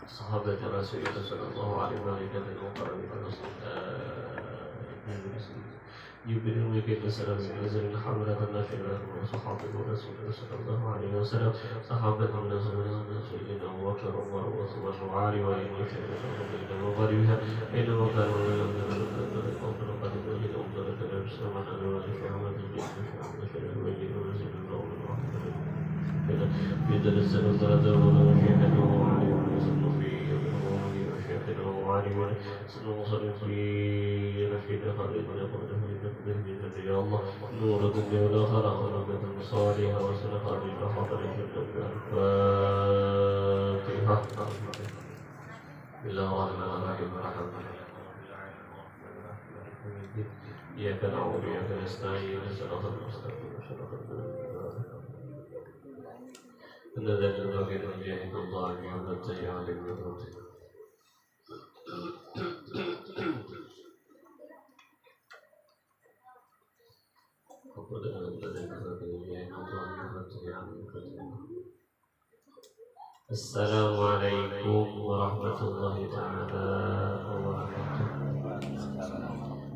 صحابة رسول الله صلى الله عليه وسلم يبلغ كيف سلام نزل الحملة الناشرة وصحابة رسول الله صلى الله عليه وسلم صحابة سيدنا أبو بكر وعمر وعثمان وعلي وعلي وسلم وغيرها إنما كان يتنزل الصلاة والشهادة وعلي وسلم في وشيخنا وعلي وسلم وصلي في نشيد خالد ونقول يا الله نور الدنيا والآخرة ورحمة المصالح وسلام خالد وحفظ الفاتحة بسم الله الرحمن الرحيم الحمد لله إياك نعبد وإياك نستعين صراط المستقيم صراط الذين أنعمت عليهم غير المغضوب عليهم ولا الضالين السلام عليكم ورحمة الله تعالى وبركاته.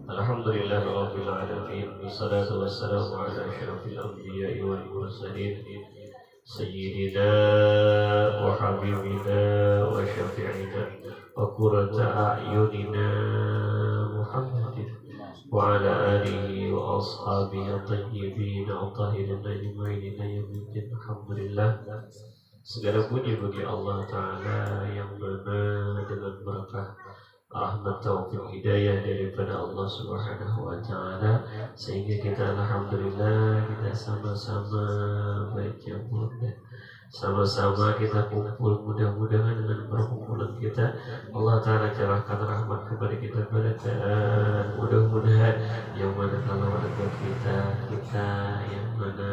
الحمد لله رب العالمين والصلاة والسلام على أشرف الأنبياء والمرسلين سيدنا وحبيبنا وشفيعنا وقرة أعيننا محمد وعلى آله وأصحابه الطيبين الطاهرين أجمعين إلى يوم الدين. Alhamdulillah, segala puji bagi Allah Ta'ala yang mana dengan berkah rahmat taufik hidayah daripada Allah Subhanahu wa Ta'ala sehingga kita alhamdulillah kita sama-sama baca Quran, sama-sama kita kumpul. Mudah-mudahan dengan perkumpulan kita Allah Ta'ala cerahkan rahmat kepada kita dan mudah-mudahan yang mana kalau ada kita yang mana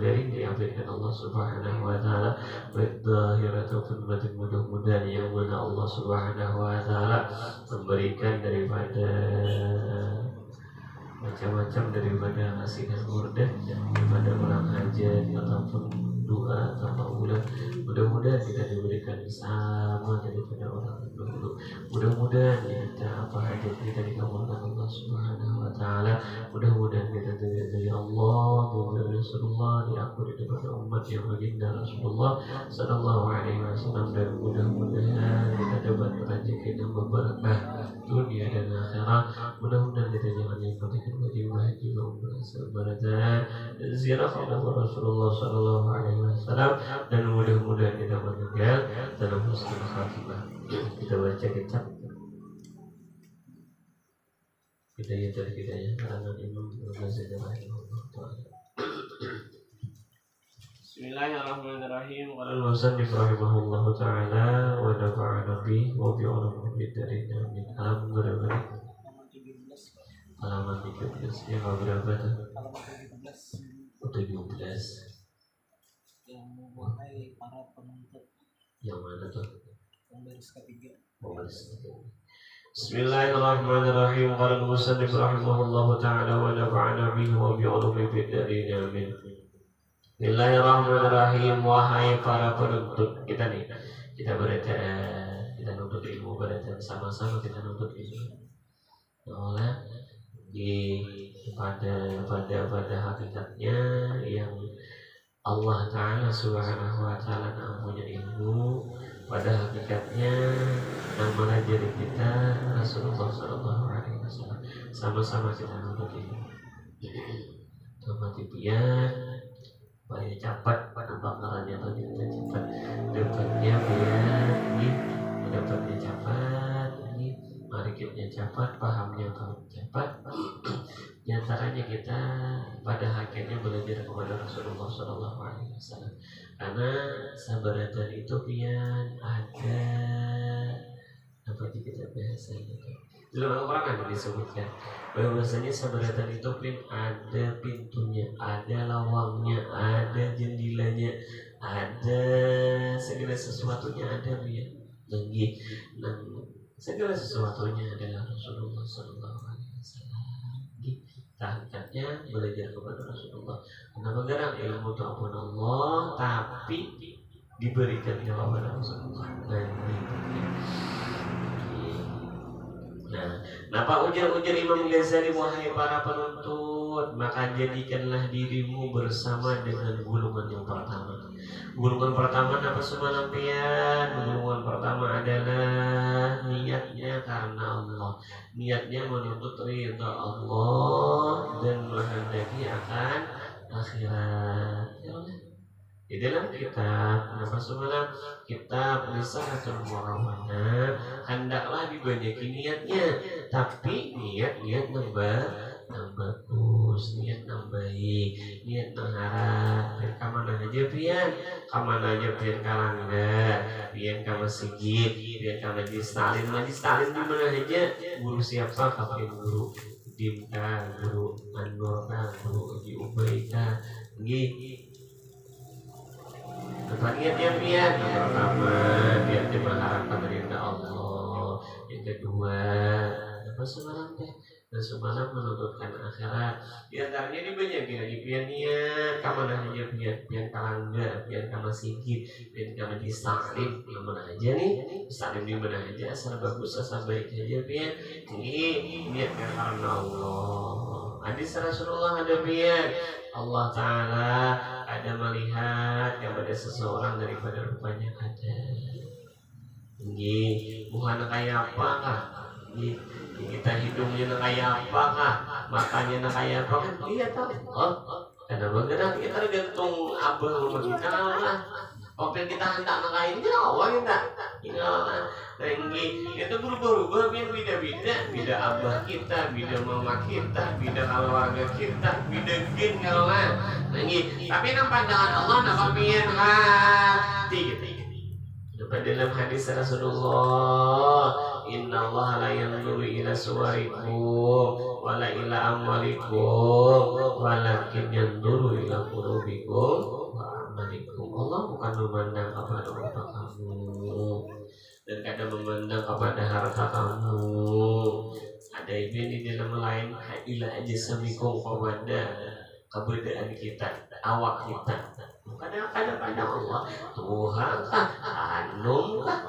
dari diambilkan Allah Subhanahu wa Ta'ala baik zahir ataupun batin, mudah-mudahan yang mana Allah Subhanahu wa Ta'ala memberikan daripada macam-macam daripada nasihat urdah daripada orang hajat ataupun doa atau bulan. Mudah-mudahan kita diberikan sama daripada orang dulu. Mudah-mudahan kita apa hajat kita dikabulkan Allah Subhanahu wa Ta'ala. Mudah-mudahan kita dari Allah dari Rasulullah diampuni daripada umat yang baginda Rasulullah sallallahu alaihi wasallam, dan mudah-mudahan kita dapat rezeki dan berkah dunia dan akhirat. Mudah-mudahan kita jangan diperhatikan wajibah juga berada ziarah Rasulullah sallallahu alaihi wasallam, dan mudah-mudahan kita meninggal dalam husnul khatimah. Kita baca kitab Hidayah dari Hidayah karangan Imam Al-Ghazali rahimahullah ta'ala. Bismillahirrahmanirrahim. Qala al-musannif rahimahullah ta'ala wa nafa'ana bihi wa bi ulumi dari amin. Alhamdulillah. Halaman 13 yang berapa tuh? 17. Yang memulai para penuntut. Yang mana tuh? Baris ketiga. Bismillahirrahmanirrahim. Qala al-musannif rahimahullah ta'ala wa nafa'ana bihi wa bi ulumi dari amin. Bismillahirrahmanirrahim. Wahai para penuntut, kita nih, kita berada, kita nuntut ilmu, berada sama-sama kita nuntut ilmu. Oleh pada hakikatnya yang Allah Ta'ala Subhanahu wa Ta'ala punya ilmu, pada hakikatnya nama raja kita Rasulullah Sallallahu Alaihi Wasallam. Sama-sama kita nuntut ilmu. Sama tipian supaya cepat bakalannya atau kita cepat dapatnya biar ini dapatnya cepat, ini marikitnya cepat, pahamnya cepat. Di antaranya kita pada hakikatnya belajar kepada Rasulullah Sallallahu Alaihi Wasallam, karena sabaratan itu pian ada apa di kitab bahasa itu. Dalam Al-Quran disebutkan bahwasanya sabaratan itu pin ada pintunya, ada lawangnya, ada jendilanya, ada segala sesuatunya ada ya. Lagi Segala sesuatunya adalah Rasulullah Sallallahu Alaihi Wasallam. Tahtatnya belajar kepada Rasulullah. Karena bergerak ilmu itu ampun Allah, tapi diberikan kepada Rasulullah. Nah, napa ujar-ujar Imam Ghazali, wahai para penuntut, maka jadikanlah dirimu bersama dengan golongan yang pertama. Golongan pertama apa semua lampian? Golongan pertama adalah niatnya karena Allah, niatnya menuntut ridha Allah dan menghendaki akan akhirat. Di dalam kitab kitab Risalatul Mu'awana hendaklah dibanyaki niatnya, tapi niat bagus, niat baik, niat mengharap kamana aja pian kalangga pian ka masjid, pian ka majlis taklim di mana aja, guru siapa kapien guru dimka, guru Anwar ka, guru Uji Ubay ka, nggih. Niatnya pian, yang pertama niatnya mengharapkan ridha Allah, yang kedua apa semalam teh, dan semalam menuntutkan akhirat. Di antaranya dibanyakin lagi pian niat, kamana aja pian kalangga, pian kama sikit, pian kama distaklim, mana aja nih, distaklim di mana aja, asal bagus, asal baik aja pian. Ini niatnya karena Allah. Hadis Rasulullah ada pian, Allah Ta'ala ada melihat kepada seseorang daripada rupanya ada. Bukan kayak apa kah? Kita hidungnya kayak apa kah? Matanya kayak apa kan? Dia tahu. Karena bergerak kita gantung abang rumah kita lah. Oke kita hendak nakain kita awal kita. Itu berubah-ubah beda abah kita, beda mama kita, beda keluarga kita, beda gen kalau tapi nampak dengan Allah nampak pian hati. Dalam hadis Rasulullah, Inna Allah la yanzuru ila suwarikum wala ila amwalikum walakin yanzuru ila qulubikum wa amalikum. Allah bukan memandang kepada rupa kamu dan kadang memandang kepada harta kamu. Ada ini di dalam lain ila aja samikum kepada keberadaan kita, awak kita. Kadang-kadang pada Allah Tuhan kah, anum kah,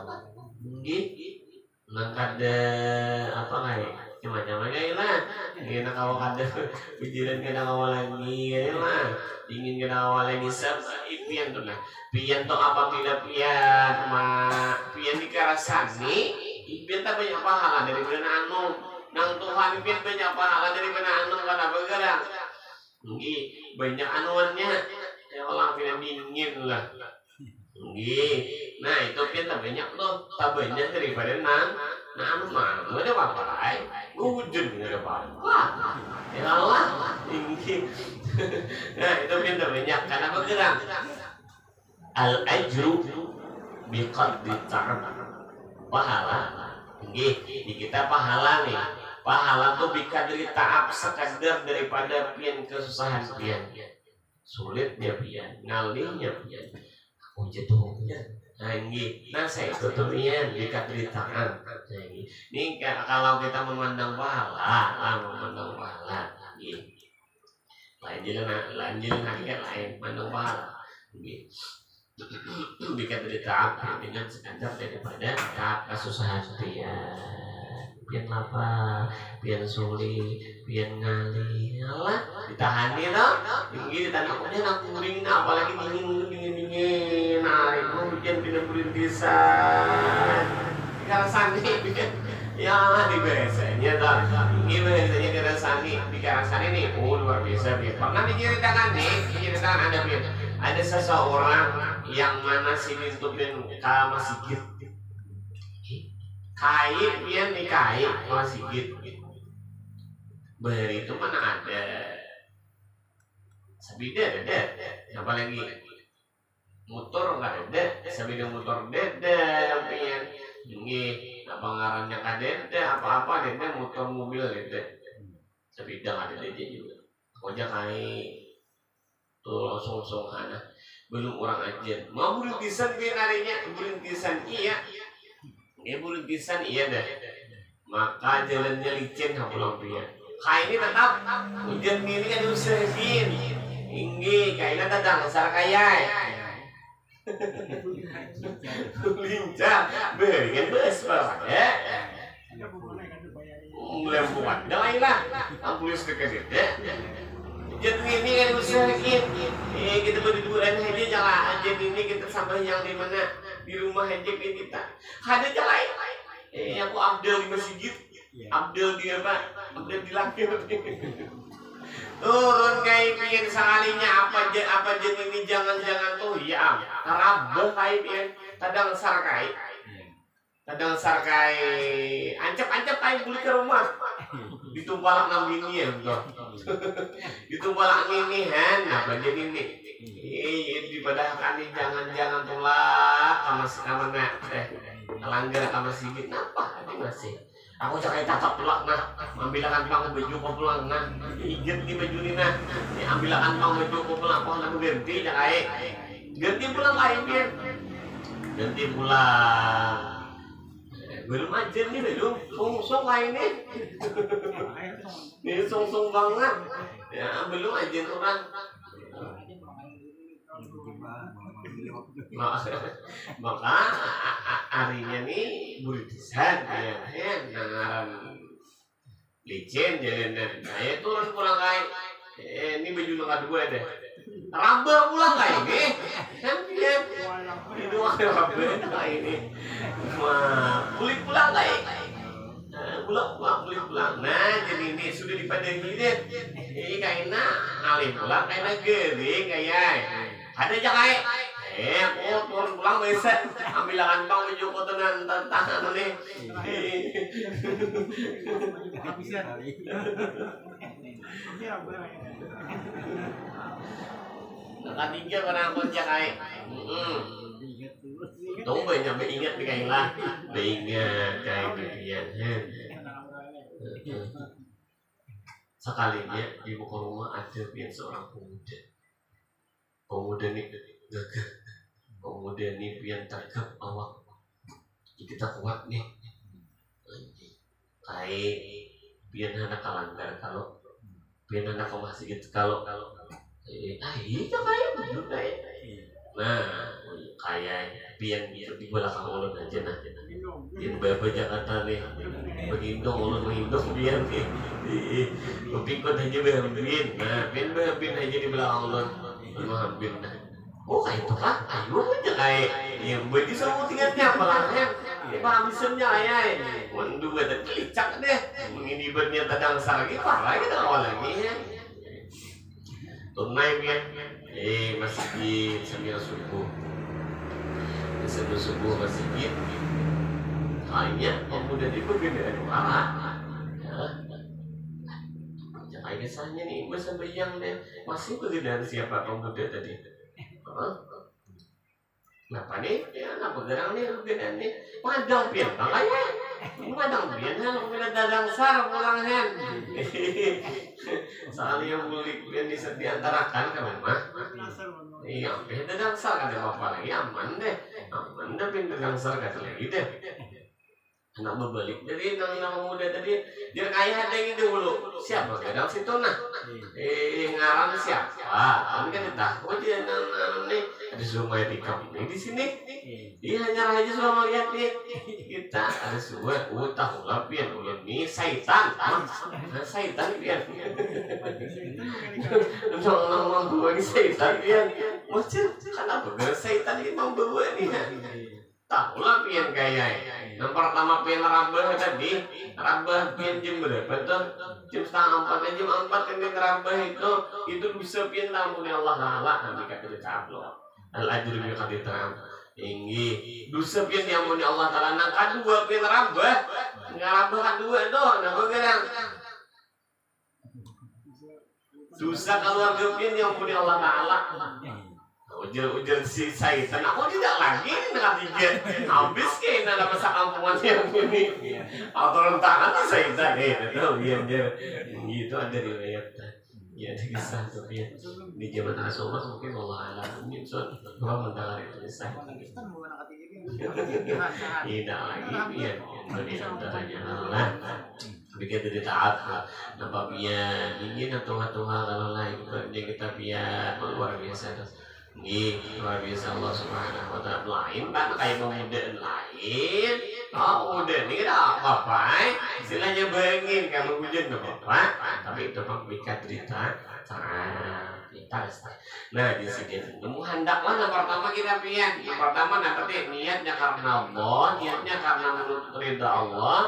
ada apa kayak macam-macam lah. Kita kalau ada pikiran kita awal lagi, lah ingin kita awal lagi pian tuh lah. Pian tuh apabila pian dikarasani, pian tak banyak pahala daripada anu. Nang Tuhan pian banyak pahala daripada anu karena bergerak. Banyak anuannya. Ya Allah kena dingin lah. Nah itu pian tak banyak tuh, tak banyak daripada anu mah ada apa-apa, wujud nggak ada apa-apa. Ya Allah, tinggi. Nah itu pian tak banyak karena bergerak. Al ajru biqadri ta'ab. Pahala, di kita pahala nih. Pahala tuh biqadri ta'ab, sekadar daripada pian kesusahan pian. Sulitnya pian, ngalihnya pian, aku jatuhnya. Nah saya itu tuh pian dikadri ta'ab. Ini kalau kita memandang pahala, lain jalan hakikat lain, memandang pahala. Dikadri ta'ab dengan sekadar daripada kesusahan pian lapar, pian sulit, pian ngali, Allah ditahani tau, tinggi tanah kemudian aku dingin, apalagi dingin, hari itu hujan tidak berintisan, dikarasani, ya Allah di biasanya tau, ini biasanya dikarasani nih, luar biasa pian. Pernah diceritakan ada pian, ada seseorang yang mana sini untuk pian kalau masih gitu. Kait pian dikait masih gitu. Beri itu mana ada. Sabida ada. Apalagi motor enggak ada. Sabida motor ada pian. Ini apa ngarannya ada apa-apa ada motor mobil ada. Sabida enggak ada aja juga. Pokoknya kait tuh langsung ada. Belum orang aja. Mau berintisan pian harinya, berintisan iya. Ini bulan pisan iya dah. Maka jalannya licin pulang pian. Kain ini tetap hujan ini kan diusahain. Tinggi kainnya tetap besar kaya. Lincah, berikan bes ya. Lembuan, dah lah. Ampulis dekat ya. Hujan ini kan diusahain. Kita berduaan aja jalan. Hujan ini kita sampai yang di mana di rumah aja kita. Ada jalan. Aku Abdel di masjid. Abdel di apa? Abdel di langit. Turun kayak pian sekalinya apa jen ini jangan tuh ya. Rabah kayak pian, kadang sarkai. Kadang sarkai ancap kayak beli ke rumah. Ditumpalak nang bini ya, ditumpalak ini han, apa jen ini? Dipadahkan nih jangan tolak sama nak langgar sama sigit napa tadi masih. Aku cakap tatap pulak nah, ambilakan pang baju ko pulang nah, iget di baju ni nah, ambilakan pang baju ko pulang, aku nak ganti cakap, ganti pulang kain dia, ganti pulang, belum aja nih belum, song kain ini song banget, ya belum aja orang. Maka harinya nih burisan ya nangaran licin jalan saya turun pulang kain ini baju nomor 2 deh rambah pulang kain ini kan dia itu rambah kain ini kulit pulang kain pulang nah jadi ini sudah dipadangi deh ini kainnya ngalim pulang kainnya gering kayak ada jakai aku turun pulang bisa ambilakan bang baju ko tenan tangan nih ketiga pernah aku jakai tunggu banyak beringat nih kain lah beringat kayak bibian sekalinya di muka rumah ada seorang pemuda nih gagah pemuda nih pian tagap awak kita kuat nih kayak pian anak kalanggar kalau pian anak masih gitu kalau iya kayak begitu kayak nah kayak pian di belakang ulun aja nah yang bapak Jakarta nih begitu ulun menghindung pian nih pikut aja berhambin nah pian berhambin aja di belakang ulun berhambin nah oh kayak itu kan, ayo aja kayak yang bagi semua tingkatnya pelangnya, paham misalnya ayah, mendua dan kelicak deh, ini berniat tadang sargi parah kita awal lagi ya, tunai ya, masjid sambil subuh masjid, kayaknya pemuda itu berbeda arah, ya kayak misalnya nih ibu sampai yang deh masih berbeda siapa pemuda tadi. Kenapa nih? Ya, kenapa gerang nih? Beda nih. Madang pian, makanya. Madang pian, kalau kita dadang sar pulang hen. Sekali yang bulik pian diantarakan ke mana? Iya, pian dadang sar kata bapak lagi aman deh. Aman deh pian dadang sar kata lagi deh. Anak berbalik jadi nang muda tadi dia kaya ada yang dulu siapa kadang situ nah ngarang siapa kan kita oh dia nih ada semua etika ini di sini dia hanya aja semua melihat nih kita ada semua tahu lah pian ini syaitan pian nong bawa ini syaitan pian macam kenapa gara syaitan ini membawa nih tahu lah pian kayak yang pertama pian rabah tadi rabah pian jam berapa tuh jam 3:30 jam 4 kan rabah itu bisa pian tampuni Allah Ta'ala nanti kata dicablo al-ajr bi qadri ta'am tinggi dosa pian diampuni Allah Ta'ala nang kedua pian rabah ngarabah kedua tuh nah begerang dosa keluarga pian diampuni Allah Ta'ala ujar si syaitan aku tidak lagi dengan tiga habis kayaknya ada masa kampungan yang ini atau rentangan si syaitan itu biar gitu ada riwayat Ya ada kisah tuh ya di zaman Rasulullah mungkin Allah alam ini suatu dua mendengar itu kisah. Tidak lagi ya dari antaranya Allah begitu ditaat nampak dia ingin atau kalau lain yang kita biar luar biasa ini luar biasa Allah Subhanahu Wa Taala lain kan kayak pemuda lain udah ini tidak apa-apa istilahnya bengin kamu hujan nggak apa-apa tapi itu bikin cerita nah di sini hendaklah yang pertama kita pian yang pertama nanti niatnya karena Allah niatnya karena menurut ridha Allah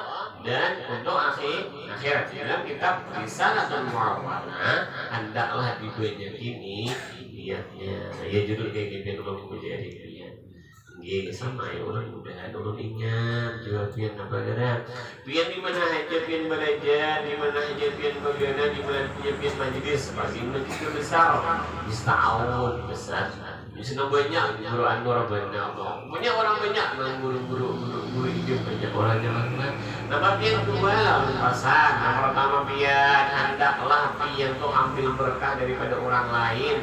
dan untuk akhirat dalam kitab risalah dan muawana hendaklah dibanyak ini niatnya ya judul kayak gitu kalau menjadi niat iya sama ya orang mudah orang ingat juga pian apa gara pian di mana aja pian belajar di mana aja pian bagaimana di mana aja pian majelis seperti majelis besar setahun besar di sana banyak guru anwar banyak orang banyak guru hidup banyak orang jalan nama pian dua lah pasang yang pertama pian hendaklah pian tuh ambil berkah daripada orang lain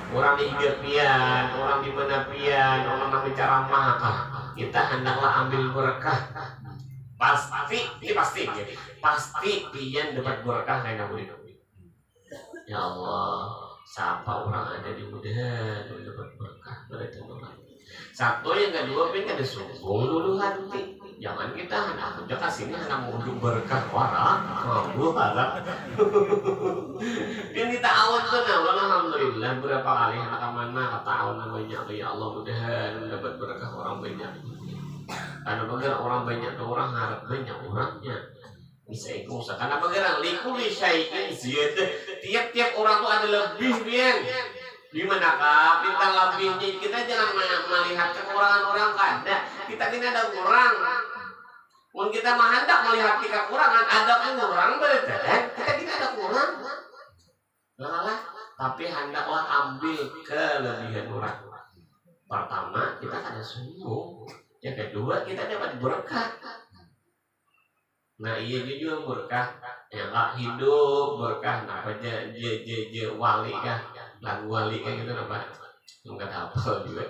orang di hidup pian, orang di mana pian, orang yang menceramah kita hendaklah ambil berkah pasti pian dapat berkah kayak nabi ya Allah siapa orang ada di mudahan dapat berkah dari Tuhan satu yang kedua pian ada sungguh dulu hati jangan kita anak udah kasih ini anak mau berkah warah mampu harap ini tahun tuh alhamdulillah berapa kali anak mana tahun namanya ya Allah mudahan dapat berkah orang banyak karena bagian orang banyak tuh orang harap banyak orangnya bisa ikut usaha karena bagian likuli syai'in ziyadah tiap orang tuh ada lebih biang gimana kak bintang lebihnya kita jangan melihat kekurangan orang kada kita ini ada kurang pun kita hendak melihat kekurangan ada kurang berarti kita tidak ada kurang lah tapi hendaklah ambil kelebihan orang pertama kita ada sungguh yang kedua kita dapat berkah nah iya juga berkah yang gak hidup berkah apa aja wali kah lagu wali kayak gitu apa nggak apa juga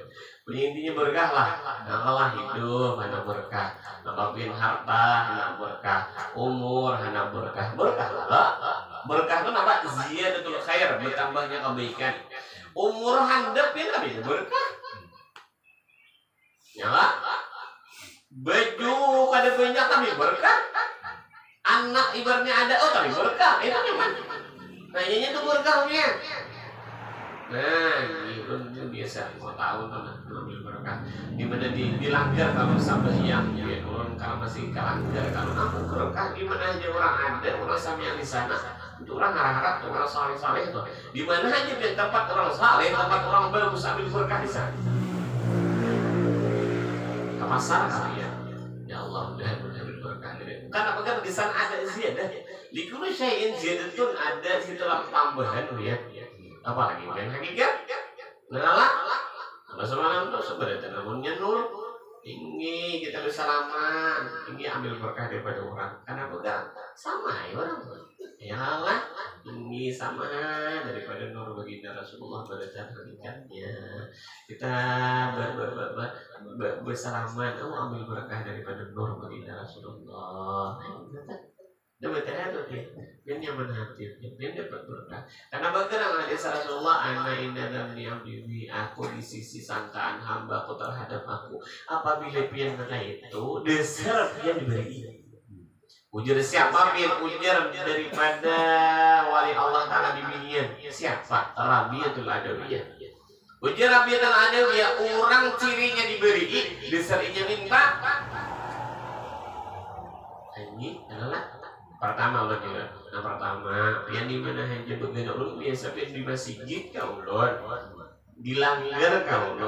intinya berkah lah nah hidup hanya berkah apapun harta hanya berkah umur hanya berkah lah berkah itu apa ziyadatul khair bertambahnya kebaikan umur handap ya nggak bisa berkah ya lah baju kada banyak tapi berkah anak ibaratnya ada tapi berkah itu gimana nanyanya itu berkahnya nah itu biasa mau tahu mana ambil berkah gimana dilanggar kalau sampai yang dia turun kalau masih kalanggar kalau aku berkah gimana aja orang ada orang sama yang di sana itu orang harap orang saleh itu di mana aja yang tempat orang saleh tempat orang bagus ambil berkah di sana ke pasar kali ya Allah udah ambil berkah karena bagaimana di sana ada ziyadah di kulli syai'in ziyadatun ada situlah tambahan ya apalagi yang hakikat nah Allah SWT sebenarnya namunnya nur tinggi kita bersalaman tinggi ambil berkah daripada orang karena bukan sama ya orang ya Allah tinggi sama daripada nur baginda Rasulullah pada saat hakikatnya kita bersalaman ambil berkah daripada nur baginda Rasulullah dapat itu dia nyaman hati dia dapat berkah karena bagaimana hadis Rasulullah ana inna damni abdi aku di sisi sangkaan hambaku terhadap aku apabila pian itu dasar pian diberi ujar siapa pian ujar daripada wali Allah Ta'ala bimbingan siapa Rabiatul Adawiyah ujar Rabiatul Adawiyah orang cirinya diberi dasarnya minta ini adalah pertama Allah juga nah pertama yang dimana aja begitu ulun biasa di masjid kau ulun dilanggar kau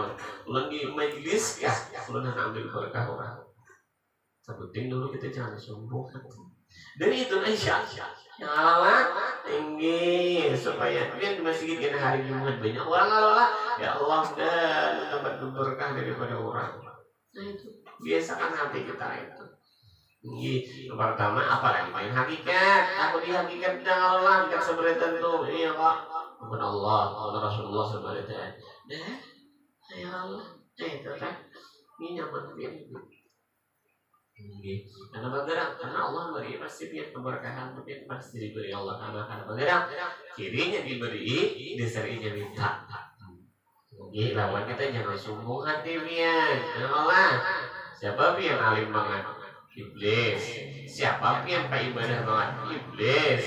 ulun di majelis kah ulun ambil berkah orang sepenting dulu kita jangan sombong dan itu insya Allah tinggi supaya dia di masjid kan hari Jumat banyak orang Allah ya Allah dan dapat berkah daripada orang nah itu biasakan hati kita itu Yang pertama apalagi main hakikat. Aku di hakikat dengan Allah tidak seberita itu. Iya kok. Ampun Allah, ampun Rasulullah seberita. Dah, ya Allah. Itu kan. Ini nyaman pian. Karena bergerak, karena Allah beri pasti pian keberkahan, pian pasti diberi Allah karena bergerak. Kirinya diberi, diserinya minta. Lawan kita jangan sombong hati pian. Allah. Siapa pian alim banget? Iblis. Siapa yang pak ibadah banget? Iblis.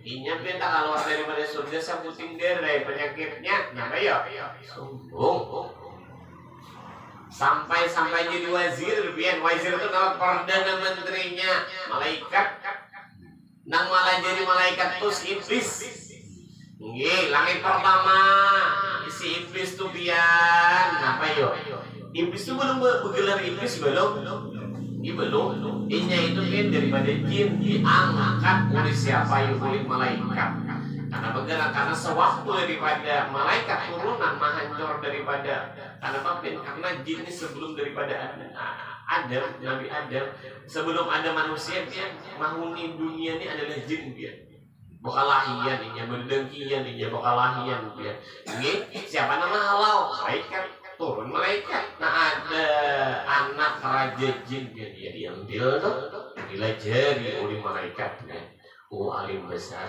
Inya pian tak keluar daripada surga sabuting derai penyakitnya. Nah ya, sombong. Sampai jadi wazir pian. Wazir itu nama perdana menterinya malaikat. Nang malah jadi malaikat tuh si iblis. Nggih, langit pertama si iblis tuh pian. Apa yo? Iblis tuh belum bergelar iblis belum. Inya itu kan daripada jin diangkat oleh siapa yang oleh malaikat. Karena bergerak karena sewaktu daripada malaikat turunan menghancur daripada karena jin ini sebelum daripada Adam, Nabi Adam, sebelum ada manusia dia menghuni dunia ini adalah jin dia. Bokalahian inya berdengkian inya bokalahian dia. Ini siapa nama halau malaikat. Turun malaikat. Nah ada anak raja jin dia diambil tuh dilajari oleh malaikat ya. Alim besar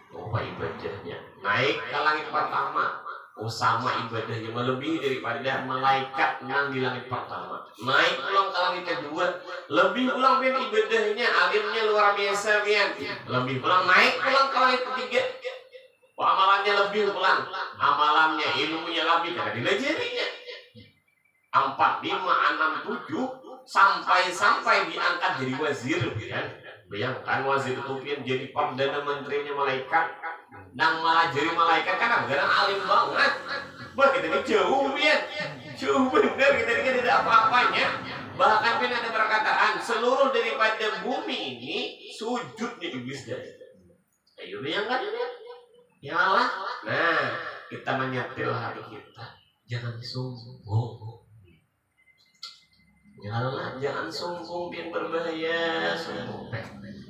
apa ibadahnya naik ke langit pertama. Sama ibadahnya melebihi daripada malaikat yang di langit pertama. Naik pulang ke langit kedua lebih pulang pian ibadahnya alimnya luar biasa pian. Lebih pulang naik pulang ke langit ketiga. Amalannya lebih pulang amalannya ilmunya lebih karena dilajarinya. 4, 5, 6, 7 sampai diangkat jadi wazir kan. Bayangkan wazir itu kan jadi perdana menterinya malaikat. Nang malah jadi malaikat kan agak alim banget. Bah kita ini jauh ya. Jauh bener kita ini tidak apa-apanya. Bahkan kan ada perkataan seluruh daripada bumi ini sujudnya iblis dari. Ayo bayangkan ya Allah. Nah kita menyetel hati kita. Jangan sombong. Ya Allah, jangan sombong biar berbahaya, sombong.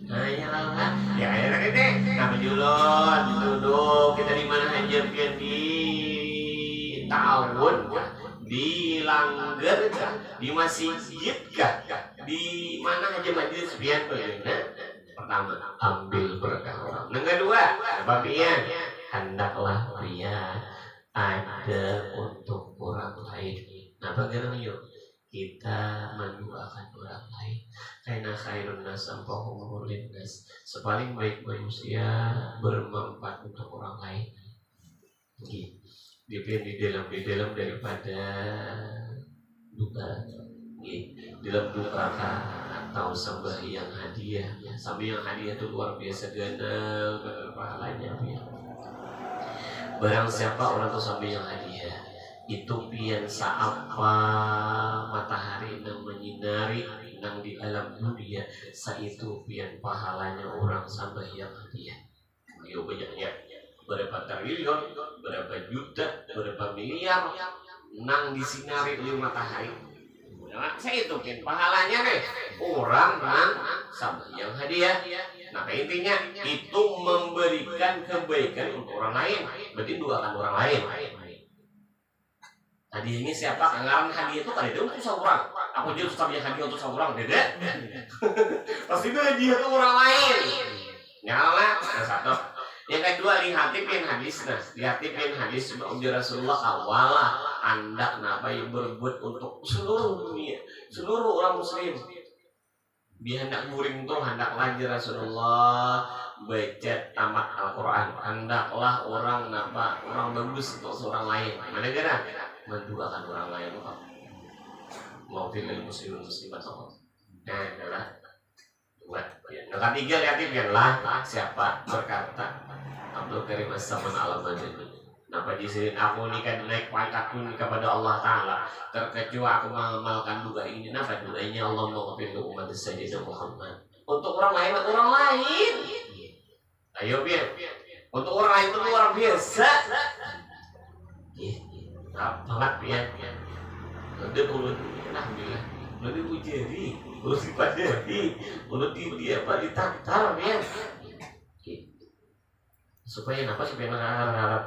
Nah, ya Allah, ya enak deh. Kami julon, duduk kita di mana aja biar di tahun, di langgar, di masjid kah, di mana aja majelis biar nah, pertama ambil berkah orang. Yang kedua, apa pian? Hendaklah pria ada untuk orang lain. Nah, bagaimana yuk? Kita mendoakan orang lain karena khairun nas sampahum linnas. Sepaling baik manusia bermanfaat untuk orang lain. Di dalam daripada duka, dalam duka atau sembahyang hadiah. Sembahyang hadiah itu luar biasa ganda pahalanya. Barang siapa orang itu sembahyang hadiah itu pian saapa matahari yang menyinari yang di alam dunia saitu pian pahalanya orang sembahyang hadiah. Ayo banyaknya berapa triliun, berapa juta, berapa miliar nang disinari oleh matahari. Nah, saya itu pian pahalanya nih orang nang sembahyang hadiah. Nah intinya itu memberikan kebaikan untuk orang lain. Berarti doakan orang lain. Hadiahnya siapa? Anggaran hadiah itu kan itu untuk seorang. Aku jadi susah punya hadiah untuk seorang, dede. Pasti itu hadiah itu orang lain. Nyala, satu. Yang kedua lihatipin hadis, lihatipin hadis ujar Rasulullah kawalah anda kenapa yang berbuat untuk seluruh dunia, seluruh orang muslim. Dia hendak guring tuh hendak lagi Rasulullah baca tamat Al-Quran. Hendaklah orang bagus untuk seorang lain. Mana gara? Mendoakan orang lain kok. Mau pilih muslimat Allah. Nah, adalah dua. Yang ketiga lihatin lah siapa berkata Abdul Karim As-Saman Al-Madani. Napa disini aku nikah naik pangkatku kepada Allah Ta'ala. Terkecuali aku mengamalkan doa ini. Napa doanya Allah mau ke umat Sayyidina Muhammad. Untuk orang lain. Ayo biar. Untuk orang lain itu luar biasa. Banget ya. Udah puluh alhamdulillah. lebih ujeri, urus dipadai, urus dia apa ditantar ya. Supaya apa? Supaya mengharap.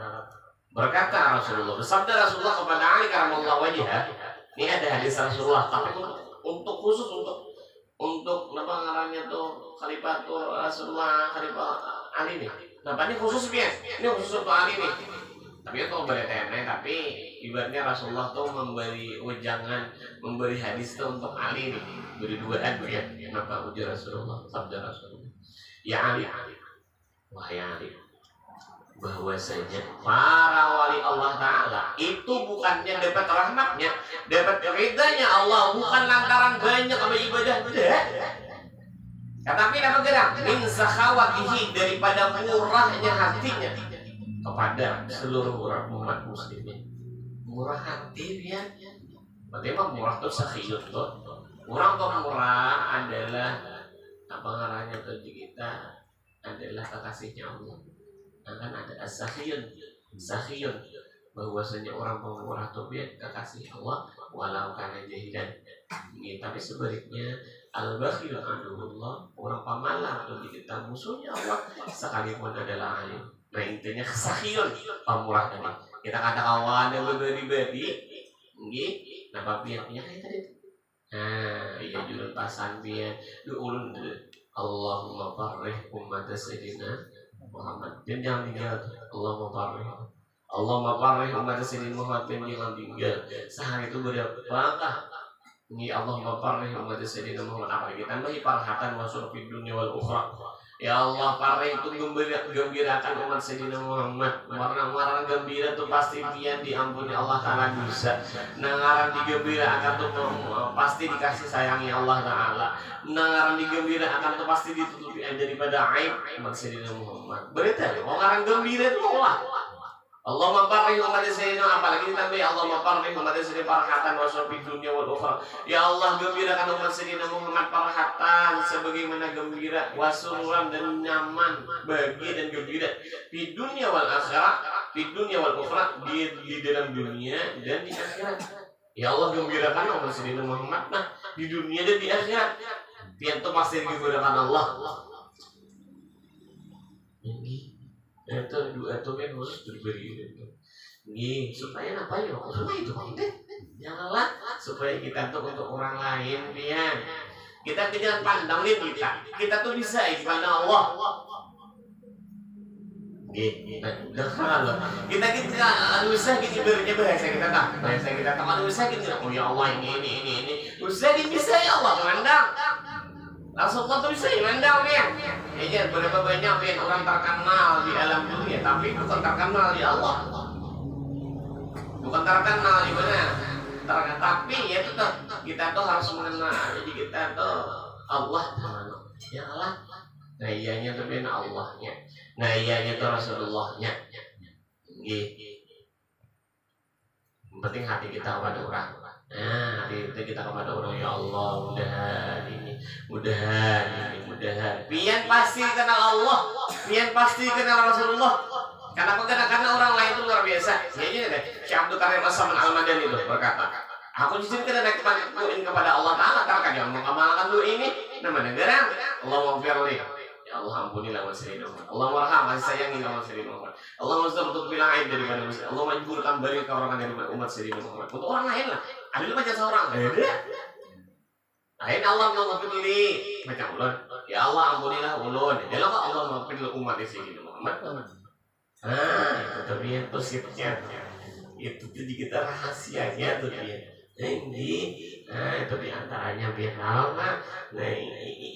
Berkata Rasulullah, bersabda Rasulullah kepada Ali karamallahu wajhah. Ini ada hadis Rasulullah, tapi untuk khusus untuk apa ngarannya tuh Khalifatul Rasulullah, Khalifah Ali nih. Nah, ini khusus ya. Ini khusus untuk Ali nih. Tapi itu beretene, tapi ibaratnya Rasulullah tuh memberi ujangan, memberi hadis tuh untuk Ali nih. Beri duaan ya. Kenapa ujar Rasulullah? Sabda Rasulullah. Ya Ali, wahai Ali, bahwasanya para wali Allah Ta'ala itu bukannya dapat rahmatnya, dapat ridhanya Allah bukan lantaran banyak sama ibadah, tetapi dapat gerak min sakhawatihi, daripada murahnya hatinya kepada seluruh orang umat muslimin. Murah hati dia, bagaimana murah tuh sakhiyut tuh. Orang tuh murah adalah apa ngaranya tuh kita adalah kekasihnya Allah. Kan ada as-sakhiyun, sakhiyun, bahwasanya orang pemurah tuh dia kekasih Allah walau kana jahilan. Tapi sebaliknya al-bakhil aduhullah, orang pamalah atau kita musuhnya Allah sekalipun adalah alim. Nah intinya sakhiyun, pemurah tadi. Kita kata kawan yang berbadi-badi, nggih, napa piye-piye kayak tadi. Nah, iya judul pasan biar diulun Allahumma farrih umat sayyidina Muhammad. Dan jangan tinggal Allahumma farrih umat sayyidina Muhammad, dan jangan tinggal. Sehari itu berapakah ini Allahumma farrih umat sayyidina Muhammad, apalagi tambahi farhatan wa surfid dunya wal ukhra. Ya Allah, farrih itu gembirakan umat sayyidina Muhammad. Warna-warna gembira itu pasti pian diampuni Allah Ta'ala dosa. Nangaran digembirakan tuh pasti dikasih sayangi Allah Ta'ala. Nangaran digembirakan tuh pasti ditutupi daripada aib umat sayyidina Muhammad. Berita orang gembira itu Allah. Allahumma farrih umat sayyidina, apalagi ditambahi Allahumma farrih umat sayyidina farhatan wa surfid dunya wal ukhra. Ya Allah, gembirakan umat sayyidina Muhammad farhatan sebagaimana gembira, wasururan dan nyaman, bahagia dan gembira di dunia wal akhirah, di dunia wal ukhra, di dalam dunia dan di akhirat. Ya Allah, gembirakan umat sayyidina Muhammad nah di dunia dan di akhirat. Pian itu pasti digembirakan Allah. Itu dua itu kan khusus berberi gitu. Nih supaya apa ya? Supaya itu penting. Janganlah supaya kita tuh untuk orang lain dia. Kita jangan pandangin kita. Kita tuh bisa dipandang Allah. Gitu. Nah, kita usah gitu berinya bahasa kita tak. Bahasa kita tak usah gitu. Oh ya Allah ini. Usah bisa ya Allah memandang. Rasulullah tuh bisa memandang dia. Ya berapa banyak orang terkenal di alam dunia, tapi bukan terkenal di Allah. Bukan terkenal di mana? Tapi ya itu tuh kita tuh harus mengenal. Jadi kita tuh Allah mana? Ya Allah. Nah iyanya tuh benar Allahnya. Nah iyanya tuh Rasulullahnya. Gitu. Yang penting hati kita kepada orang. Nah, hati kita kepada orang, ya Allah, mudahan. Pian pasti kenal Allah, pian pasti kenal Rasulullah. Kenapa? Karena orang lain itu luar biasa. Ya deh, Syekh Abdul Karim As-Saman Al-Madani itu berkata, aku justru kena naik kepada Allah Ta'ala, karena jangan mengamalkan dulu ini, nama negara, Allah maghfirli. Ya Allah, ampunilah umat sayyidina Muhammad. Allah warham, kasih sayangi umat sayyidina Muhammad. Allah untuk bilang aib daripada umat. Allah majburkan balik ke orang dari umat sayyidina Muhammad. Untuk orang lain lah. Ada macam seorang. Lain Allah maghfirli macam ulun. Ya Allah, ampunilah ulun. Jadi Allah maghfirli umat sayyidina Muhammad. Ah, itu tapi itu sifatnya. Itu jadi kita rahasianya tuh dia. Ini, nah itu diantaranya biar lama. Nah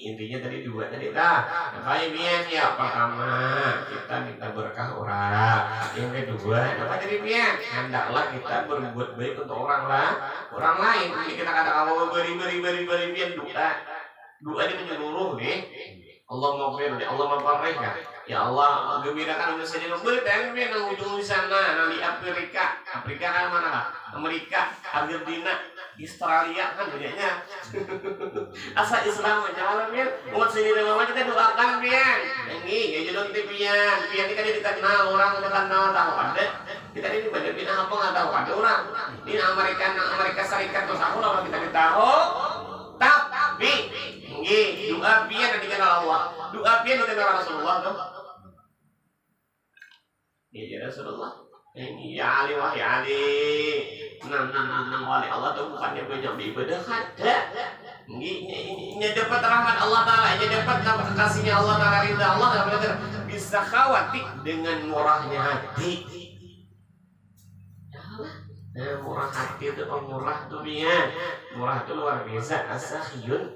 intinya tadi dua tadi dah. Apa biar ya? Pertama kita minta berkah orang. Yang kedua apa tadi biar? Hendaklah kita berbuat baik untuk orang lain. Jadi kita kata beri biar doa ini menyeluruh nih. Allah maghfirli, Allah maghfirli. Ya Allah, gembirakan umat sayyidina Muhammad. Tapi yang ujung di sana, di Afrika kan mana lah? Amerika, Argentina, Australia kan banyaknya. Asal Islam aja kan. Umat sayyidina Muhammad kita doakan pian. Ini ya jodoh pian. Pian kita dikenal orang udah kenal tahu ada. Kita ini banyak bina apa nggak tahu ada orang. Di Amerika Serikat tuh tahu lah kita tahu. Nggih, doa pian dikenal Allah. Doa pian dikenal Rasulullah tuh. Ya Rasulullah. Ini ya Ali wahai Ali. Nang wali Allah tuh bukannya banyak ibadah ada. Ini dapat rahmat Allah Ta'ala, ini dapat kasihnya Allah Ta'ala, ridha Allah bisa khawatir dengan murahnya hati. Murah hati itu pemurah tuh biar murah itu luar biasa. Asakhiyun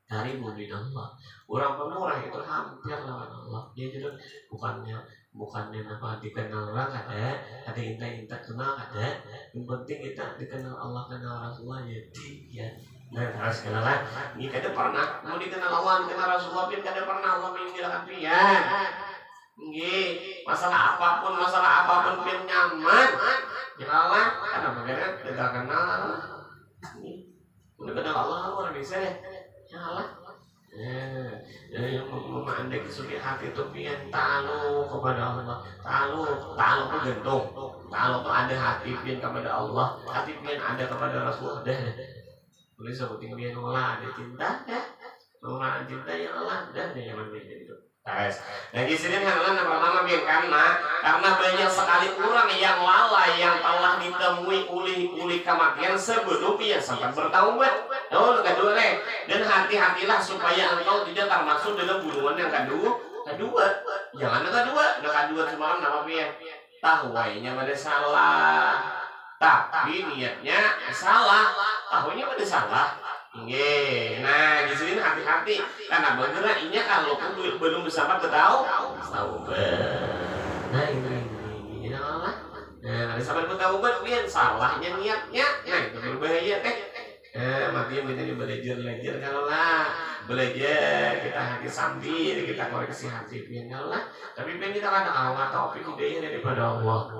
dari bumi Allah. Orang pemurah itu hampir lawan Allah. Dia itu bukannya apa dikenal orang ada inta kenal ada. Yang penting kita dikenal Allah, kenal Rasulullah ya. Nah harus kenalan. Ini kada pernah mau dikenal Allah, dikenal Rasulullah, pun kada pernah Allah meninggalkan pian. Nggih, masalah apapun pun nyaman. Kenalan, karena bagaimana tidak kenal. Udah kenal Allah luar biasa ya. Kenalan. Yang memandai kesuci hati itu pian talu kepada Allah. Talu itu gantung. Talu itu ada hati pian kepada Allah. Hati pian ada kepada Rasulullah. Boleh sebutin pian Allah ada cinta ya. Orang cinta yang Allah dan yang mana itu. Nah di sini yang pertama biar karena banyak sekali orang yang lalai yang telah ditemui oleh kematian sebelum ia sempat bertaubat. Oh kedua dan hati-hatilah supaya engkau tidak termasuk dalam bunuhan yang kedua. Jangan kedua semalam nama biar tahuainya pada salah, tapi niatnya salah, tahunya pada salah. Nggih. Nah, di sini hati-hati karena beneran ini kalau belum bersahabat tahu. Nah, ini Allah. Nah, ada sahabat bertaubat pian salahnya niatnya. Nah, itu berbahaya teh. Makanya kita belajar kalau lah. Belajar kita hati sambil kita koreksi hati pian kalau lah. Tapi pian kita kan Allah taufik hidayah daripada Allah.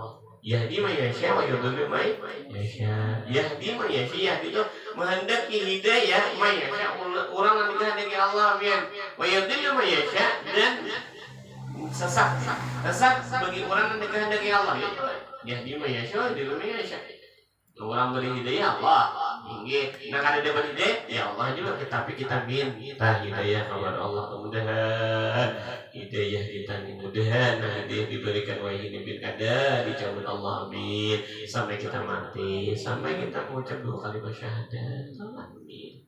Yahdi ma yasha wa yudhillu ma yasha. Yahdi ma yasha itu menghendaki hidayah ma yasha orang yang dikehendaki Allah pian. Wa yudhillu ma yasha dan sesat bagi orang yang dikehendaki Allah. Yahdi ma yasha wa yudhillu ma yasha. Orang beri hidayah Allah. Nggih. Nah kada dapat hidayah ya Allah juga tapi kita minta hidayah kepada Allah kemudahan. Hidayah kita mudahan hidayah diberikan wa ini bin kada dicabut Allah amin sampai kita mati sampai kita mengucap 2 kalimat syahadat amin.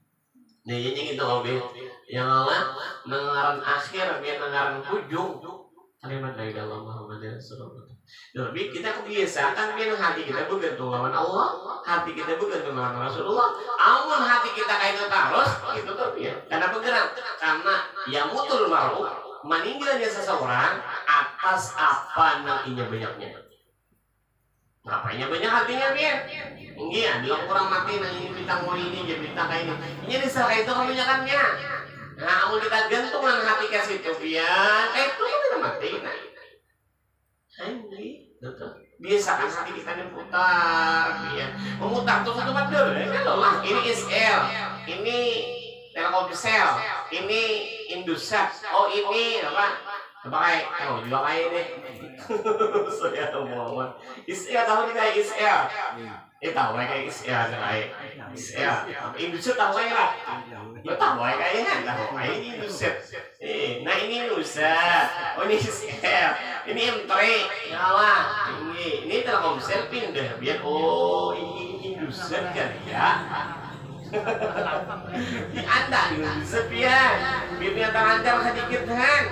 Nah ini kita ngomong yang Allah nengaran akhir biar nengaran ujung kalimat la ilaha illallah Muhammadur Rasulullah. Tapi kita kebiasaan biar hati kita bergantung lawan Allah, hati kita bergantung lawan Rasulullah. Amun hati kita kayak itu terus itu tuh ya karena bergerak karena yang mutul maru meninggalnya seseorang atas apa nantinya banyaknya. Ngapainya banyak hatinya biar? Enggak, adalah orang mati nang ini bintang mau ini jadi bintang kayak ini. Ini disangka itu kebanyakannya. Nah, mau kita gantungan hati ke situ biar itu kita mati. Nah, ini betul. Biasakan hati kita diputar biar memutar terus satu betul. Kalau lah ini ISL, ini Telkomsel, ini Indosat, oh ini apa? Pakai, juga kayak deh. Saya tahu Muhammad. ISL tahu nih kayak ISL. Tahu kayak ISL kayak ISL. Indosat tahu kayak lah. Tahu kayaknya tahu kayak ini Indosat. Nah ini Indosat. Oh ini ISL. Ini M3. Nyala. Ini Telkomsel pindah biar ini Indosat kan ya. Anda sepian biar lancar sedikit kan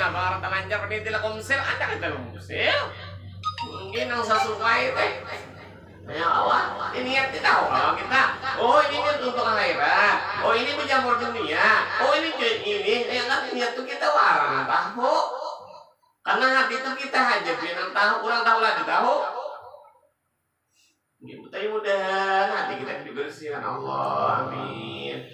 lapar lancar pada Telkomsel Anda kan Telkomsel mungkin yang sesuai teh ya Allah ini niat kita kalau kita ini untuk akhirat ini mencampur dunia ini yang kan niat itu kita larang tahu karena hati itu kita hajat tahu kurang tahu lagi tahu. Tapi mudah hati kita dibersihkan Allah, amin.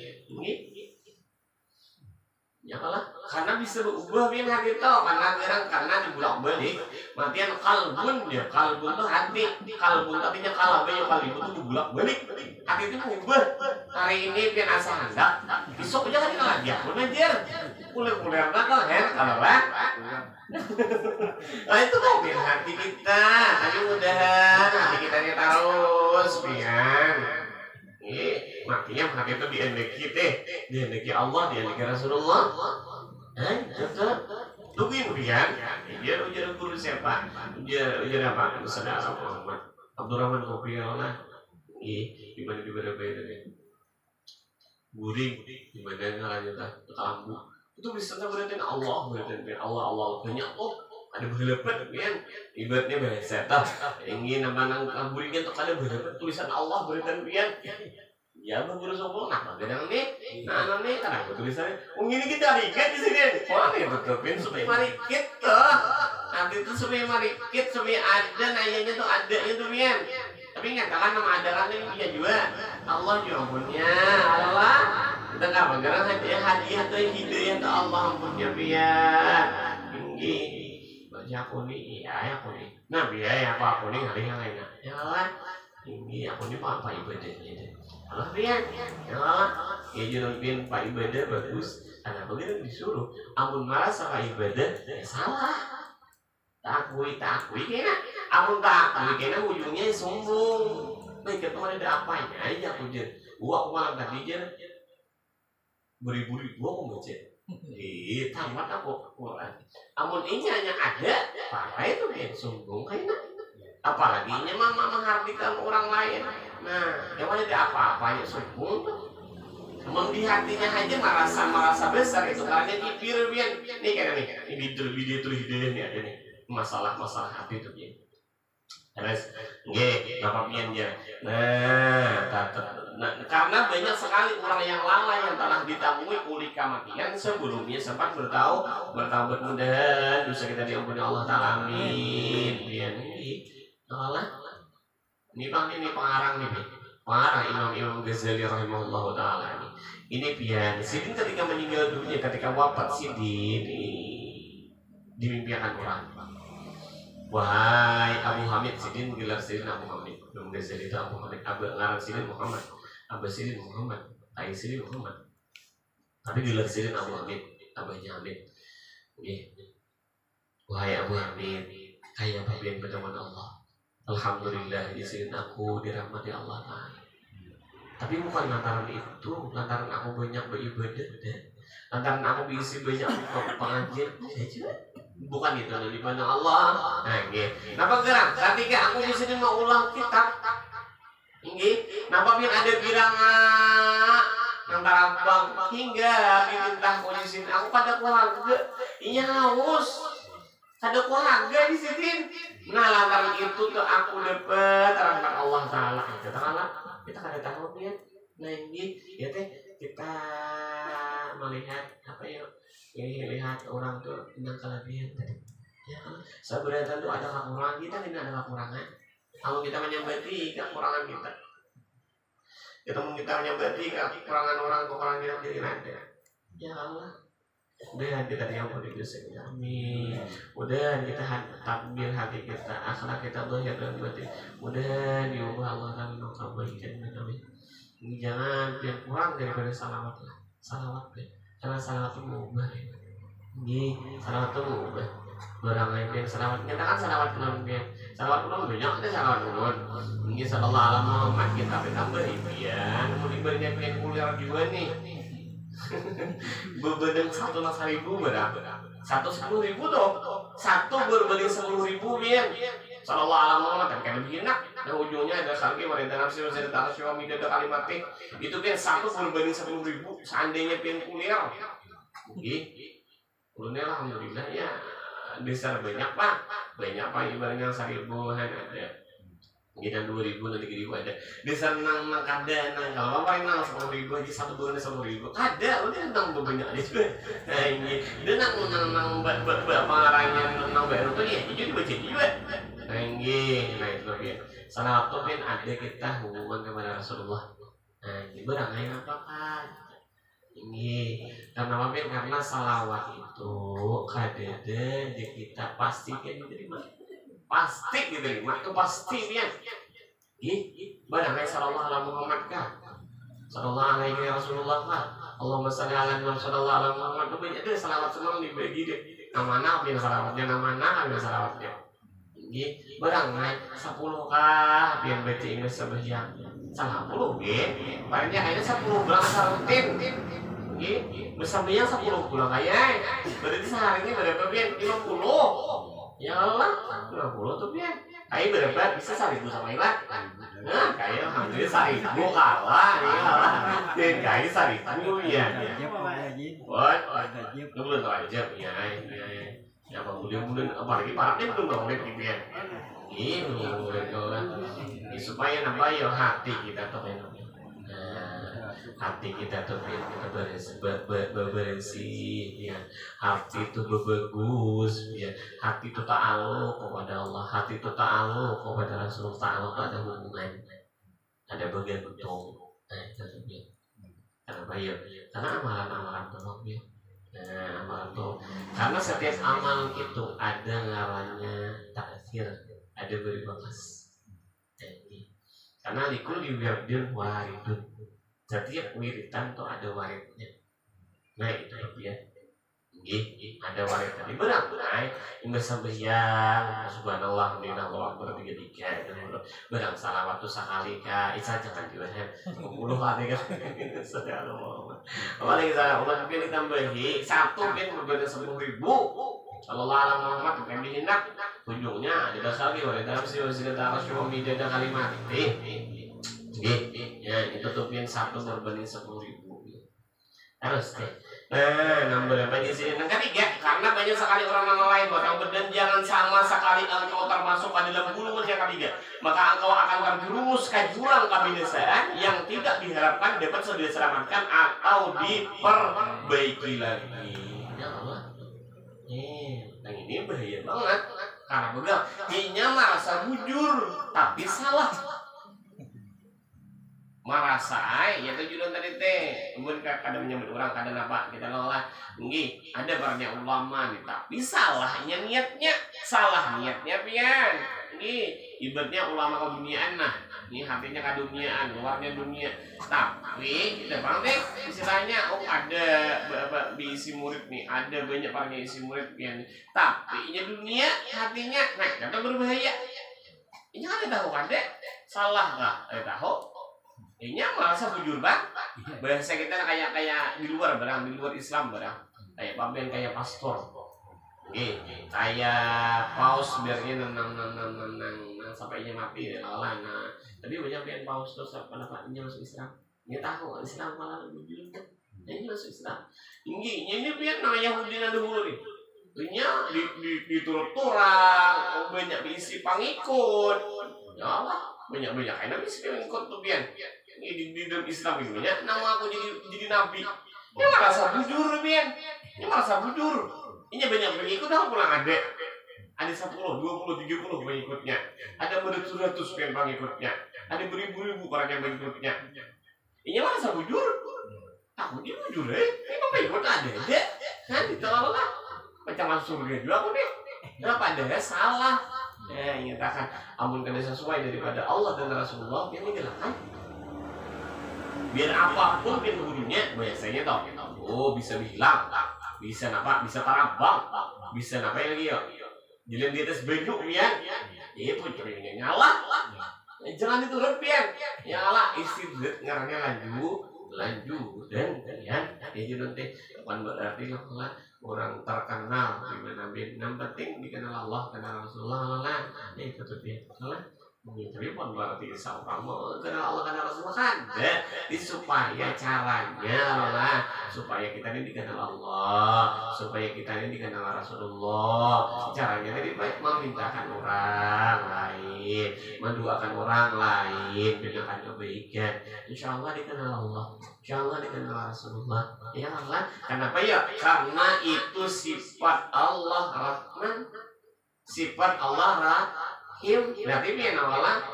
Ya kalah, karena bisa berubah bin hati itu, karena dibulak balik. Matian kalbun dia, kalbun tuh hati, kalbun artinya kalabnya kalbun tuh dibulak balik. Hati itu berubah. Hari ini pian asa hendak, besok aja kan lagi aku ngajar. Kulir-kulir kok kalau lah. Nah itu kan biar hati kita, tapi mudahan hati kita ini terus biar. makanya hati itu dihendaki teh, dihendaki Allah, dihendaki Rasulullah. Tetap tungguin pian, ujar guru siapa? Ujar apa? Saudara Muhammad Abdurrahman Kopiona. Di mana guring, di mana ngalanjut kelambu. Itu bisa berarti Allah, berarti Allah banyak ada berlebat kan ibaratnya bahasa tah ingin nang guringnya tuh ada berlebat tulisan Allah berarti kan ya guru sopong nah kadang nih karena tulisannya ini kita riket di sini wah nih tetepin supaya marikit tuh nanti itu supaya marikit supaya ada nayanya tuh ada itu pian tapi nyatakan nama adarannya dia juga Allah juga punya Allah kita nggak bagaimana hadiah tuh hidayah tuh Allah punya pian tinggi aku nih ya aku nih nah biaya aku nih hari ya lah ini aku nih apa ibadahnya deh Allah biar ya lah ya jangan pak ibadah bagus karena begitu disuruh amun marah sama ibadah salah takui kena amun takui kena ujungnya sombong baik ketemu ada apanya aja aku jadi aku malam tadi aja beri-beri aku baca tamat aku Quran. Amun ini hanya ada, apa itu kan sombong kayaknya. Apalagi ini mama menghardikan orang lain. Nah, yang ada apa-apa ya sombong tuh. Amun di hatinya aja merasa besar itu karena dipir pian. Nih kan nih, video tuh hidayah nih ada nih. Masalah hati itu pian. Terus, bapak pian dia. Nah, karena banyak sekali orang yang lalai yang telah ditemui oleh kematian sebelumnya sempat bertaubat mudah dosa kita diampuni Allah Ta'ala amin ya ini pengarang Imam Ghazali rahimahullah Ta'ala ini pian Sidin ketika meninggal dunia ketika wafat Sidin dimimpikan orang wahai Abu Hamid Sidin gelar Sidin Abu Hamid Imam Ghazali itu Abu Hamid ngarang Sidin Muhammad Abah Sidin Muhammad, Ayah Sidin Muhammad. Tapi gelar Sidin Abu Hamid, Abahnya Hamid. Wahai Abu Hamid, kaya bagian berteman Allah. Alhamdulillah Sidin aku dirahmati Allah Ta'ala. Tapi bukan lantaran itu, lantaran aku banyak beribadah, lantaran aku bisa banyak pengajian, bukan itu di mana Allah. Kenapa gerak? Ketika aku di sini mau ulang kitab. Napa biar ada bilangan antara bang hingga diminta kondisi aku pada keluarga iya haus ada keluarga di sini nah lantaran itu tuh aku dapat rahmat Allah Ta'ala kita kada tahu ya nah ini ya teh kita melihat apa ya ini lihat orang tuh tentang kelebihan tadi ya sebenarnya tuh ada kekurangan kita tidak ada kekurangan kalau kita menyambati kekurangan kita menyambati kekurangan orang kita jadi ada ya Allah udah kita diampuni dosa kita amin udah kita takbir hati kita akhlak kita zahir dan batin udah diubah Allah dan mengabaikan amin jangan yang kurang daripada salawat karena salawat itu mengubah salawat itu mengubah barang lain salawat nyatakan salawat banyak ada salawat ulun ini sallallahu alaihi Muhammad kita tambah impian kemudian banyak kuliah juga nih berbanding 1.000 berapa 110.000 tuh satu berbanding 10.000 biar sallallahu alaihi Muhammad kan lebih enak dan ujungnya ada kali wanita nafsi wanita suami ada kalimat itu kan satu berbanding 10.000 seandainya pian kuliah ulunnya alhamdulillah ya besar banyak pak ibaratnya 1.000 ada kita 2.000 nanti 3.000 ada besar nang kada nang kalau apa yang nang 10.000 aja satu bulan 10.000 kada udah nang banyak aja juga nah ini dia nang pengarangnya nang baru tuh ya itu dibaca juga nah ini nah itu dia salah satu kan ada kita hubungan kepada Rasulullah nah ini berangkai apa kan ini karena apa karena salawat itu kadede di kita pasti kan diterima pasti diterima itu pasti ya barangkali sallallahu alaihi Muhammad kah sallallahu alaihi Rasulullah kah Allahumma shalli ala sallallahu alaihi Muhammad itu banyak deh salawat semua dibagi deh namanya ambil salawatnya namanya ambil salawatnya barangkali 10 kah biar baca Inggris sebagian 10 nggih. Paringnya kayaknya 10 bulan rutin. Nggih, besambian 10 bulan kaya. Berarti sehari ini berapa pian? 50. Ya Allah, 50 tuh pian. Kayak berapa bisa 1.000 sama ilat? Nah, kayak alhamdulillah 1.000 kalah, kalah. Dan kayak 1.000 ya. What? Lu belum wajib ya. Ya kemudian apalagi parahnya belum boleh pian. Ini supaya nambah ya hati kita tuh hati kita tuh kita bersih ya, hati itu bagus ya, hati itu ta'aluk kepada Allah, hati itu ta'aluk kepada Rasulullah, ta'aluk ada hubungan, ada bergantung. Karena bayar, karena amalan-amalan tolong ya. Amalan tuh karena setiap amal itu ada ngarannya taksir, ada berbakas. Karena likul diwirdil waridun, setiap wiritan tuh ada waridnya. Nah itu ya, ada waridnya. Di berang-berang yang bersembahyang, subhanallah, alhamdulillah, bertiga-tiga, berang salah waktu sekali kah, isa jangan diwahan, 10 kali kan, apalagi saya umat pilih tambahi, satu kan berbeda 10.000. Kalau Allah Muhammad bukan dihindak, ujungnya ada dasar lagi, wali dalam siwa-siwa ta'ala syuami dada kalimat. Ya itu tuh yang satu berbanding 10.000. Harus deh. Nomor berapa sih? Yang ketiga, karena banyak sekali orang lain bahkan dan jangan sama sekali engkau termasuk pada dalam gulungan yang ketiga, maka engkau akan terjerumus ke jurang kebinasaan yang tidak diharapkan dapat sudah diselamatkan atau diperbaiki lagi. Ya Allah. Yang ini bahaya banget karena begal, dia merasa bujur tapi salah. Merasa ya tujuan tadi teh kemudian kadang menyambut orang kadang apa kita lola nggih ada banyak ulama nih tapi salahnya niatnya pian nggih ibaratnya ulama keduniaan nah ini hatinya keduniaan luarnya dunia tapi kita bang teh istilahnya ada isi murid nih ada banyak parnya isi murid pian tapi nya dunia hatinya nah kata berbahaya ini ada tahu ada salah nggak ada tahu. Ini merasa bujur bang, bahasa kita kayak di luar barang, di luar Islam barang, kayak pampen kayak pastor, kayak paus biarnya nang sampainya mati ya lah, nah tapi banyak yang paus terus apa ini masuk Islam, dia tahu Islam malah bujur tuh, ini masuk Islam, ini biar nama Yahudi nanti dulu nih, ini diturut turang, banyak diisi pengikut, ya Allah banyak karena bisa pengikut tuh biar. Di dalam Islam ini banyak nama aku jadi nabi. Ini merasa bujur pian. Ini merasa bujur. Ini banyak pengikut aku pulang ada 10, 20, 30 pengikutnya. Ada beratus-ratus pian pengikutnya. Ada beribu-ribu orang yang pengikutnya. Ini merasa bujur. Aku dia bujur ini pengikut ada deh. Kan ditolak lah. Macam masuk surga juga aku deh. Kenapa ada salah? Nyatakan amun kada sesuai daripada Allah dan Rasulullah yang digelarkan. Biar apapun penghulunya biasanya tau bisa bilang bisa napa bisa tarabang bisa napa lagi ya jalan di atas baju pian itu curinya nyala jangan diturut pian nyala istirahat ngarangnya lanjut dan kalian ya jadi nanti bukan berarti lah orang terkenal di mana yang penting dikenal Allah kenal Rasulullah lah itu tuh pian salah. Tapi pun berarti sama kamu kenal Allah kenal Rasulullah kan supaya caranya lah supaya kita ini dikenal Allah supaya kita ini dikenal Rasulullah caranya lebih baik memintakan orang lain mendoakan orang lain dengan kebaikan insya Allah dikenal Allah insya Allah dikenal Rasulullah ya Allah kenapa ya karena itu sifat Allah Rahman sifat Allah Rahim. Berarti ini awalnya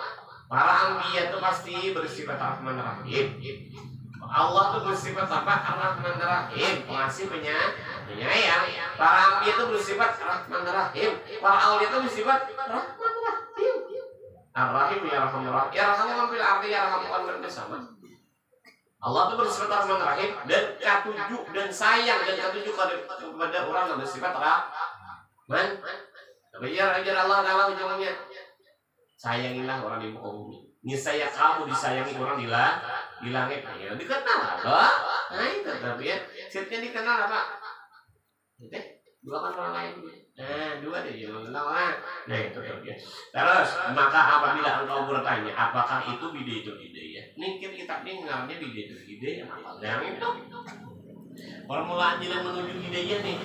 para anbiya itu pasti bersifat Rahman Rahim. Allah itu bersifat apa? Rahman Rahim, pengasih penyayang. Para anbiya itu bersifat Rahman Rahim. Para aulia itu bersifat Rahman Rahim. Ar-Rahim ya Rahman Rahim. Ya Rahman bil arti ya Rahman bersama. Allah itu bersifat Rahman Rahim dan ketujuh dan sayang dan ketujuh kepada orang yang bersifat Rahman. Tapi ya Allah ujungnya sayangilah orang di muka bumi. Niscaya kamu disayangi orang di langit. Ya dikenal apa? Nah itu tapi ya. Sitnya dikenal apa? Dua kan orang lain. Dua deh yang kenal lah. Nah itu tapi ya. Terus maka apabila engkau bertanya apakah itu ide ya? Mungkin kita dengarnya ide apa? Yang itu. Permulaan jalan menuju hidayah nih.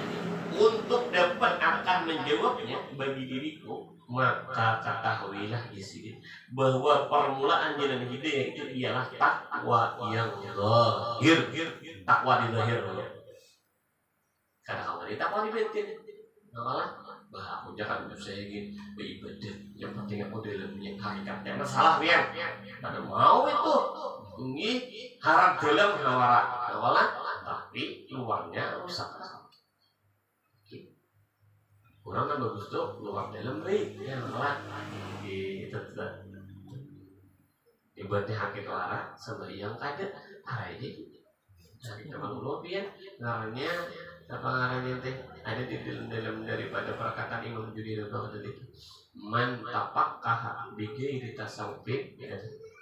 Untuk dapat akan menjawabnya bagi diriku, maka ketahuilah di sini bahwa permulaan jalan hidayah itu ialah takwa yang zahir. Takwa di zahir. Karena kalau di takwa di batin, malah aku jangan saya ingin beribadah. Yang penting aku dalamnya hakikatnya masalah ya. Ada mau itu ini harap dalam hawalah, tapi luarnya rusak. Kurang kan bagus tuh luar dalam ya malah gitu ibadah hakik lara sama yang kada ada jadi memang lupian ngarannya apa ngarannya teh ada di dalam daripada perkataan Imam Junaid tadi man tapakkah bighairi tasawufin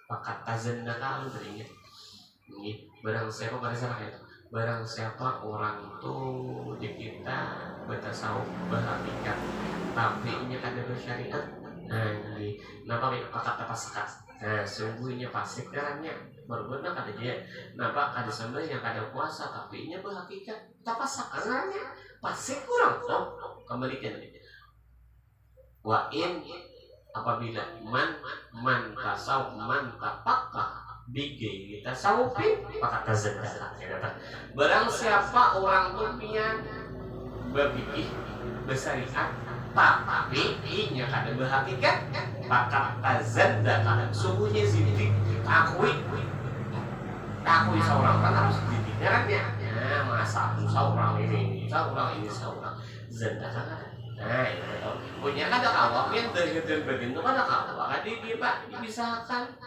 fakat tazannaka teringat ini barang siapa pada salah itu barang siapa orang tuh di kita bertasawuf berhakikat tapi ini ada bersyariat ini kenapa kata pasakat sungguhnya pasik caranya berbeda kata dia kenapa kada sambal yang kada puasa tapi ini berhakikat kita pasak caranya pasik kurang kembalikan wain apabila man tasawuf man tapakkah bighairi tasawufin maka tazandaqa. Barang siapa orang tuanya berfikih bersyariat tapi inya kada berhakikat maka tazandaqa. Sungguhnya zindik takui seorang kan harus didengarnya. Masa seorang ini seorang zandaqa. Nah itu punya kada awak yang dari bagian itu kada awak kada dia Pak dipisahkan.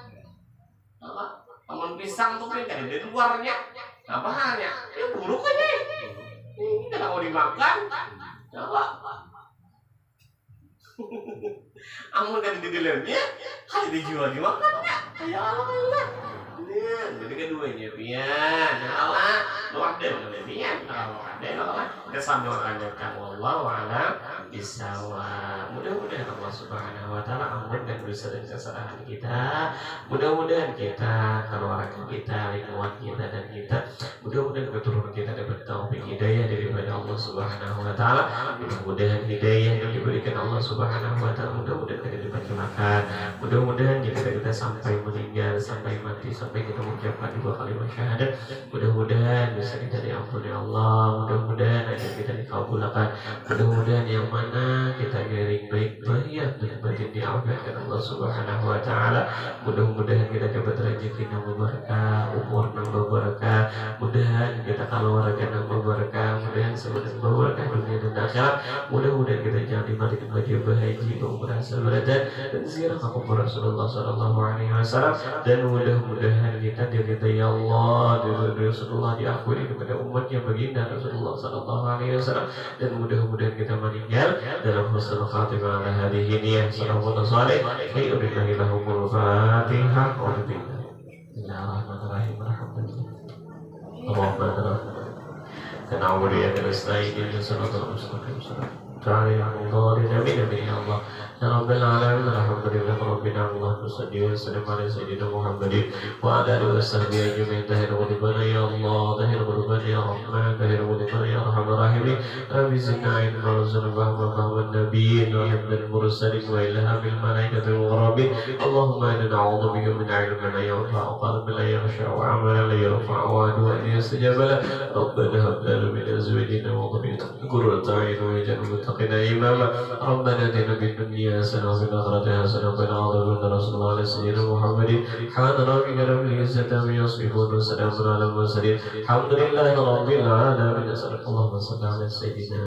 Apa? Amun pisang tuh kan dari luarnya. Apa halnya? Ya buruk aja. Ini tidak mau dimakan. Apa? Amun kan di dalamnya, hanya dijual dimakan. Ya Allah. Jadi keduanya pian. Allah, luar dan pian. Kalau ada Allah, kesambangan wallahu a'lam bisawab. Mudah-mudahan Allah Subhanahu wa taala ampunkan dosa dan kesalahan kita. Mudah-mudahan kita, keluarga kita, lingkungan kita dan kita, mudah-mudahan keturunan kita dapat taufik hidayah daripada Allah Subhanahu wa taala. Mudah-mudahan hidayah yang diberikan Allah Subhanahu wa taala mudah-mudahan kita dipercayakan. Mudah-mudahan kita sampai meninggal, sampai mati, sampai kita mengucapkan 2 kalimat syahadat. Mudah-mudahan bisa kita diampuni Allah. Mudah-mudahan agar kita dikabulkan. Mudah-mudahan yang mana kita garing baik-baik dan batin diafiatkan Allah Subhanahu wa taala. Mudah-mudahan kita dapat rezeki yang berkah, umur yang berkah. Mudah-mudahan kita keluarga yang berkah, mudah-mudahan semoga berkah dunia dan akhirat. Mudah-mudahan kita jangan dimatikan baju bahagia, umrah sahabat dan ziarah kubur Rasulullah sallallahu alaihi wasallam. Dan mudah-mudahan kita diridai Allah, diridai Rasulullah, diakui kepada umatnya baginda Rasulullah sallallahu alaihi wasallam. Dan mudah-mudahan kita meninggal dalam husnul khatimah ala hadhihi niyah salawatun salih bi'udhillahi lahumul fatihah wa bismillahirrahmanirrahim alhamdulillah na'budu wa nasta'inu ihdinas siratal mustaqim ta'ala al-dhari nabi Allah ya rabbil alamin alhamdulillah rabbina Allah salli wa sallim ala sayyidina Muhammadin wa ala alihi wa sahbihi ajma'in tahir qulubana ya Allah tahir qulubana ya Rahman tahir qulubana ya Arhamar Rahimin rabbi zidna ilma warzuqna fahma nabiyyin wa hibdal mursalin wa ilhamil malaikati muqarrabin Allahumma inna na'udzu bika min ilmin la yanfa'u qalbin la yakhsha wa 'amalan la yarfa'u wa du'an yastajaba la rabbana hab lana min azwajina wa dhurriyyatina qurrata a'yun waj'alna muttaqina imama rabbana atina fid dunya حسنة وفي الآخرة حسنة وقنا عذاب النار صلى الله على سيدنا محمد سبحان ربك رب العزة عما يصفون وسلام على المرسلين الحمد لله رب العالمين اللهم صل على سيدنا